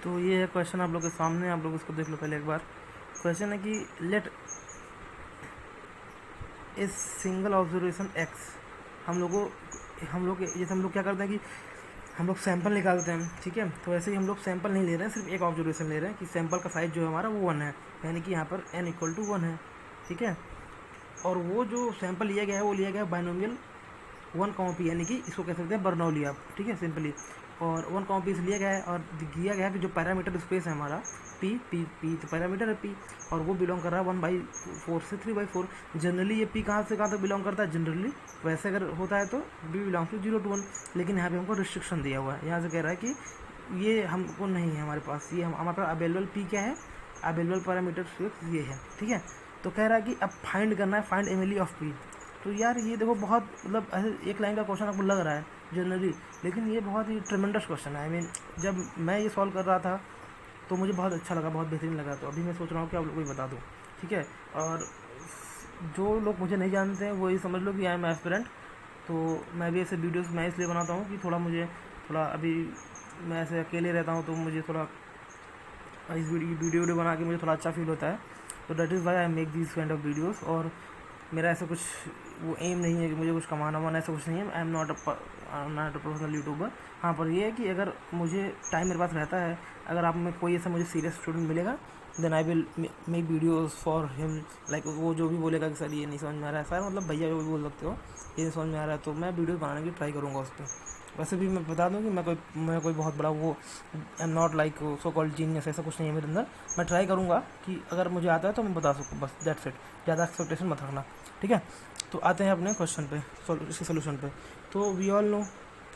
तो ये है क्वेश्चन आप लोग के सामने, आप लोग इसको देख लो पहले एक बार। क्वेश्चन है कि let a single observation x, हम लोग जैसे हम लोग क्या करते हैं कि हम लोग सैंपल निकालते हैं, ठीक है। तो ऐसे ही हम लोग सैंपल नहीं ले रहे हैं, सिर्फ एक ऑब्जर्वेशन ले रहे हैं कि सैंपल का साइज जो है हमारा वो 1 है, यानी कि यहाँ पर n इक्वल टू 1 है, ठीक है। और वो जो सैंपल लिया गया है वो लिया गया है बाइनोमियल 1, यानी कि इसको कह सकते हैं बर्नौली आप, ठीक है, सिंपली। और 1, से लिया गया है और दिया गया है कि जो पैरामीटर स्पेस है हमारा पी तो पैरामीटर है पी, और वो बिलोंग कर रहा है 1/4 से 3/4। जनरली ये पी कहाँ से कहाँ तक बिलोंग करता है, जनरली वैसे अगर होता है तो बी बिलोंग्स टू 0 to 1, लेकिन यहाँ पे हमको रिस्ट्रिक्शन दिया हुआ है। यहाँ से कह रहा है कि ये हमको नहीं है हमारे पास, ये हमारे पास अवेलेबल पी क्या है, अवेलेबल पैरामीटर स्पेस ये है, ठीक है। तो कह रहा है कि अब फाइंड करना है, फाइंड एमिली ऑफ पी। तो यार ये देखो बहुत मतलब ऐसे एक लाइन का क्वेश्चन आपको लग रहा है जनरली, लेकिन ये बहुत ही ट्रेमेंडस क्वेश्चन है। आई मीन जब मैं ये सॉल्व कर रहा था तो मुझे बहुत अच्छा लगा, बहुत बेहतरीन लगा। तो अभी मैं सोच रहा हूँ कि आप लोगों को बता दूँ, ठीक है। और जो लोग मुझे नहीं जानते हैं वो ये समझ लो कि आई एम एस्पिरेंट। तो मैं भी ऐसे वीडियोस मैं इसलिए बनाता हूँ कि थोड़ा अभी मैं ऐसे अकेले रहता हूँ तो मुझे थोड़ा इस वीडियो बना के मुझे थोड़ा अच्छा फील होता है। तो that is why I make this kind of videos. और मेरा ऐसा कुछ वो एम नहीं है कि मुझे कुछ कमाना वाना, ऐसा कुछ नहीं है। I am not a professional YouTuber. हाँ, पर ये है कि अगर मुझे टाइम मेरे पास रहता है, अगर आप में कोई ऐसा मुझे सीरियस स्टूडेंट मिलेगा, then I will make videos for him. Like वो जो भी बोलेगा कि सर ये नहीं समझ में आ रहा है, सर मतलब भैया जो भी बोल सकते हो, ये नहीं समझ में आ रहा है, तो मैं वीडियोस बनाने की ट्राई करूँगा उस पर। वैसे भी मैं बता दूं कि मैं कोई बहुत बड़ा वो I am not like so called genius, ऐसा कुछ नहीं है मेरे अंदर। मैं ट्राई करूँगा कि अगर मुझे आता है तो मैं बता सकूँ, बस दैट्स इट। ज़्यादा एक्सपेक्टेशन मत रखना, ठीक है। तो आते हैं अपने क्वेश्चन पे, इसके सोल्यूशन पे। तो वी ऑल नो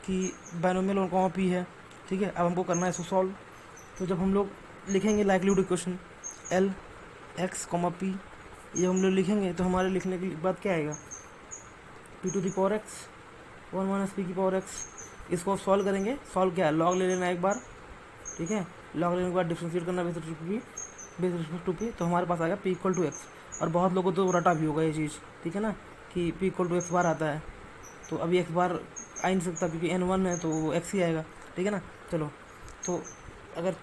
कि बाइनोमियल और कॉमा पी है, ठीक है। अब हमको करना है इसको सॉल्व। तो जब हम लोग लिखेंगे likelihood equation L x comma P, ये हम लोग लिखेंगे तो हमारे लिखने के बाद क्या आएगा, p to the power x 1 minus p की पावर एक्स। इसको सॉल्व करेंगे, सॉल्व क्या है, लॉग ले लेना एक बार, ठीक है। लॉग लेने के बाद डिफ्रेंशिएट करना बेस रिस्पेक्ट टू पी, तो हमारे पास आ गया पी इक्वल टू एक्स। और बहुत लोगों को तो रटा भी होगा ये चीज़, ठीक है ना, कि पी इक्वल टू एक्स बार आता है। तो अभी एक्स बार आ ही नहीं सकता क्योंकि n1 है तो वो एक्स ही आएगा, ठीक है ना। चलो, तो अगर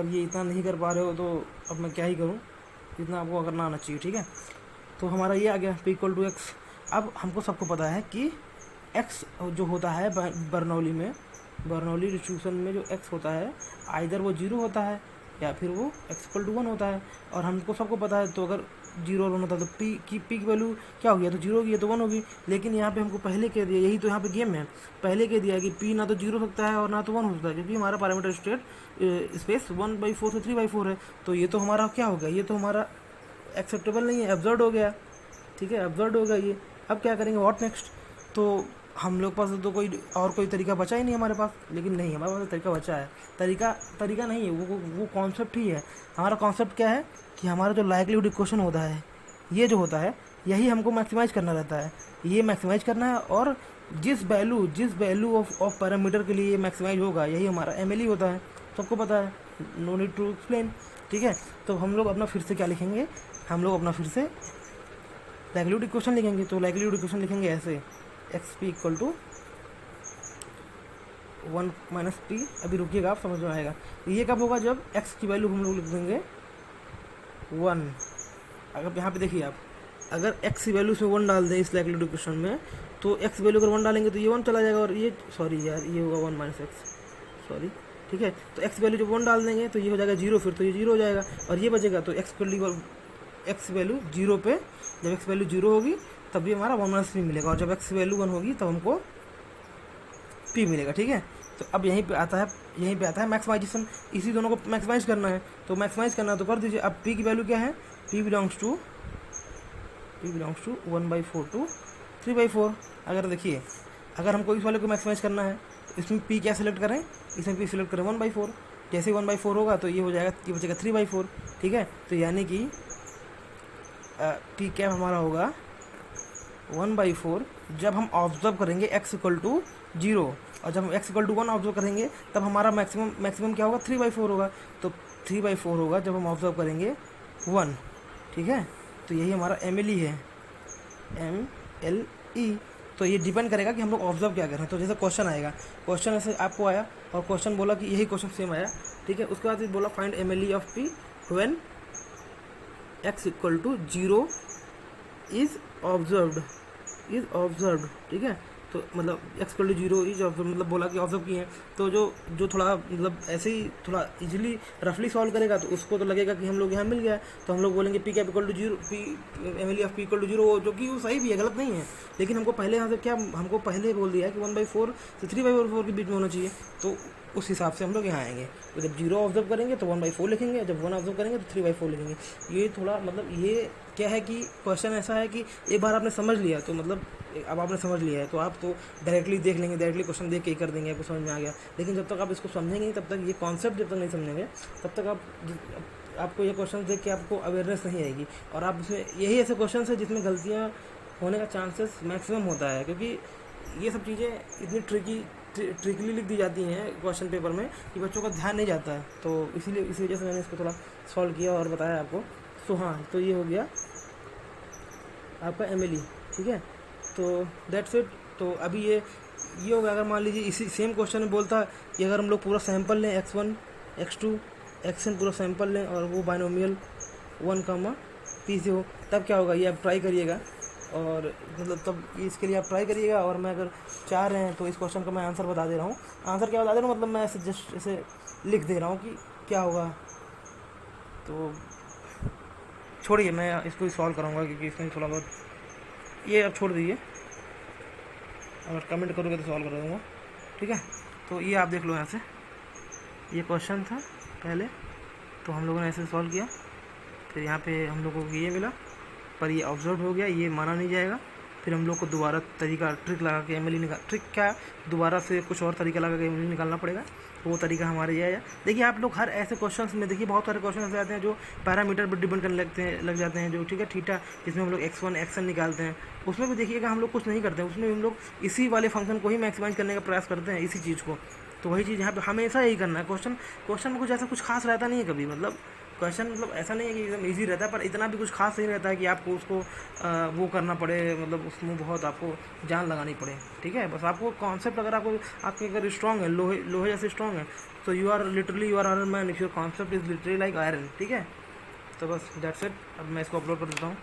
ये इतना नहीं कर पा रहे हो तो अब मैं क्या ही करूँ, इतना आपको करना आना चाहिए, ठीक है। तो हमारा ये आ गया पी इक्वल टू एक्स। अब हमको सबको पता है कि एक्स जो होता है बर्नौली डिस्ट्रीब्यूशन में जो एक्स होता है, आइदर वो 0 होता है या फिर वो एक्स इक्वल टू 1 होता है। और हमको सबको पता है, तो अगर 0 और 1 होता है तो पी की वैल्यू क्या हो गया, तो 0 होगी तो 1 होगी। लेकिन यहाँ पे हमको पहले कह दिया, यही तो यहाँ पे गेम है, पहले कह दिया कि पी ना तो 0 हो सकता है और ना तो 1 हो सकता है, क्योंकि हमारा पैरामीटर स्टेट स्पेस 1/4 से 3/4 है। तो ये तो हमारा क्या हो गया, ये तो हमारा एक्सेप्टेबल नहीं है, एब्जर्ड हो गया, ठीक है, एब्जर्ड हो गया ये। अब क्या करेंगे, व्हाट नेक्स्ट। तो हम लोग पास तो कोई तरीका बचा ही नहीं हमारे पास, लेकिन नहीं, हमारे पास तरीका बचा है। तरीका नहीं है, वो कॉन्सेप्ट ही है। हमारा कॉन्सेप्ट क्या है कि हमारा जो लाइक्लीहुड इक्वेशन होता है, ये जो होता है, यही हमको मैक्सिमाइज़ करना रहता है, ये मैक्सिमाइज़ करना है। और जिस वैल्यू ऑफ पैरामीटर के लिए ये मैक्सिमाइज होगा, यही हमारा एमएलई होता है, सबको पता है, नो नीड टू एक्सप्लेन, ठीक है। तो हम लोग अपना फिर से क्या लिखेंगे, हम लोग अपना फिर से लाइक्लीहुड इक्वेशन लिखेंगे। तो लाइक्लीहुड इक्वेशन लिखेंगे ऐसे, x p equal to 1 minus p. अभी रुकिएगा, आप समझ में आएगा। ये कब होगा, जब एक्स की वैल्यू हम लोग लिख देंगे 1। अगर यहाँ पे देखिए आप, अगर एक्स की वैल्यू से 1 डाल दें इस लाइक्लीहुड इक्वेशन में, तो एक्स वैल्यू अगर 1 डालेंगे तो ये 1 चला जाएगा, और ये सॉरी यार, ये होगा 1 माइनस एक्स, सॉरी, ठीक है। तो एक्स वैल्यू जब 1 डाल देंगे तो ये हो जाएगा 0, फिर तो ये 0 हो जाएगा और ये बचेगा। तो एक्स वैल्यू 0 पे, जब एक्स वैल्यू 0 होगी तब भी हमारा 1 माइनस पी मिलेगा, और जब एक्स वैल्यू 1 होगी तब हमको पी मिलेगा, ठीक है। तो अब यहीं पे आता है मैक्सिमाइजेशन, इसी दोनों को मैक्सिमाइज करना है। तो मैक्सिमाइज करना है तो कर दीजिए। अब पी की वैल्यू क्या है, पी बिलोंग्स टू 1/4 to 3/4। अगर देखिए, अगर हमको इस वाले को मैक्सिमाइज करना है तो इसमें पी क्या सिलेक्ट करें, इसमें पी सिलेक्ट करें 1/4। जैसे 1/4 होगा तो ये हो जाएगा, ये बचेगा 3/4, ठीक है। तो यानी कि पी क्या हमारा होगा 1/4 जब हम ऑब्जर्व करेंगे x इक्वल टू 0, और जब हम x इक्वल टू 1 ऑब्जर्व करेंगे तब हमारा मैक्सिमम क्या होगा, 3/4 होगा। तो 3/4 होगा जब हम ऑब्जर्व करेंगे 1, ठीक है। तो यही हमारा MLE है, MLE। तो ये डिपेंड करेगा कि हम लोग ऑब्जर्व क्या करें। तो जैसे क्वेश्चन आएगा, क्वेश्चन ऐसे आपको आया और क्वेश्चन बोला कि यही क्वेश्चन सेम आया, ठीक है। उसके बाद फिर बोला find MLE of P when x equal to 0 is observed, ठीक है। तो मतलब x equal to 0 is observe, मतलब बोला कि ऑब्जर्व किए हैं। तो जो थोड़ा मतलब ऐसे ही थोड़ा इजीली रफली सॉल्व करेगा तो उसको तो लगेगा कि हम लोग यहाँ मिल गया है, तो हम लोग बोलेंगे p cap equal to 0, MLE of P equal to 0, जो कि वो सही भी है, गलत नहीं है। लेकिन हमको पहले यहाँ से क्या, हमको पहले बोल दिया है कि 1/4 से 3/4 के बीच में होना चाहिए, तो उस हिसाब से हम लोग यहाँ आएंगे। तो जब 0 ऑब्जर्व करेंगे तो 1/4 लिखेंगे, जब 1 ऑब्जर्व करेंगे तो 3/4 लिखेंगे। ये थोड़ा मतलब ये क्या है कि क्वेश्चन ऐसा है कि एक बार आपने समझ लिया तो मतलब अब आपने समझ लिया है तो आप तो डायरेक्टली देख लेंगे, डायरेक्टली क्वेश्चन देख के ही कर देंगे, आपको समझ में आ गया। लेकिन जब तक आप इसको समझेंगे नहीं, तब तक ये कॉन्सेप्ट जब तक नहीं समझेंगे, तब तक आपको ये क्वेश्चन देख के आपको अवेयरनेस नहीं आएगी। और आप इसमें यही ऐसे क्वेश्चन है जिसमें गलतियाँ होने का चांसेस मैक्सिमम होता है, क्योंकि ये सब चीज़ें इतनी ट्रिकली लिख दी जाती हैं क्वेश्चन पेपर में कि बच्चों का ध्यान नहीं जाता है। तो इसीलिए इसी वजह से मैंने इसको थोड़ा सॉल्व किया और बताया आपको। तो हाँ, तो ये हो गया आपका MLE, ठीक है। तो दैट्स इट। तो अभी ये हो गया। अगर मान लीजिए इसी सेम क्वेश्चन में बोलता कि अगर हम लोग पूरा सैंपल लें x1 x2 xn पूरा सैंपल लें और वो बाइनोमियल 1, P से हो, तब क्या होगा, ये आप ट्राई करिएगा। और मतलब तब इसके लिए आप ट्राई करिएगा। और मैं अगर चाह रहे हैं तो इस क्वेश्चन का मैं आंसर बता दे रहा हूँ। आंसर क्या बता दे रहा हूँ, मतलब मैं ऐसे जस्ट ऐसे लिख दे रहा हूँ कि क्या होगा। तो छोड़िए, मैं इसको ही सॉल्व कराऊंगा क्योंकि इसमें थोड़ा बहुत ये अब छोड़ दीजिए, अगर कमेंट करोगे तो सॉल्व कर दूँगा, ठीक है। तो ये आप देख लो यहाँ से, ये क्वेश्चन था पहले, तो हम लोगों ने ऐसे सॉल्व किया, फिर यहाँ पे हम लोगों को ये मिला, पर ये ऑब्जर्व हो गया, ये माना नहीं जाएगा। फिर हम लोग को दोबारा ट्रिक लगा के MLE निकाल, ट्रिक क्या, दोबारा से कुछ और तरीका लगा के MLE निकालना पड़ेगा। तो वो तरीका हमारे ये है। देखिए आप लोग हर ऐसे क्वेश्चंस में देखिए बहुत सारे क्वेश्चन ऐसे आते हैं जो पैरामीटर पर डिपेंड करने लग जाते हैं, जो ठीक है थीटा, जिसमें हम लोग x1 xn निकालते हैं। उसमें भी देखिएगा हम लोग कुछ नहीं करते हैं, उसमें हम लोग इसी वाले फंक्शन को ही मैक्सिमाइज करने का प्रयास करते हैं, इसी चीज़ को। तो वही चीज़ यहाँ पे हमेशा यही करना है। क्वेश्चन में कुछ ऐसा कुछ खास रहता नहीं है कभी, मतलब क्वेश्चन मतलब ऐसा नहीं है कि एकदम इजी रहता है, पर इतना भी कुछ खास नहीं रहता है कि आपको उसको वो करना पड़े, मतलब उसमें बहुत आपको जान लगानी पड़े, ठीक है। बस आपको कॉन्सेप्ट अगर आपके अगर स्ट्रॉन्ग है, लोहे जैसे स्ट्रॉन्ग है, तो you are Iron Man if your concept is literally like iron, ठीक है। तो बस दैट्स इट। अब मैं इसको अपलोड कर देता हूँ।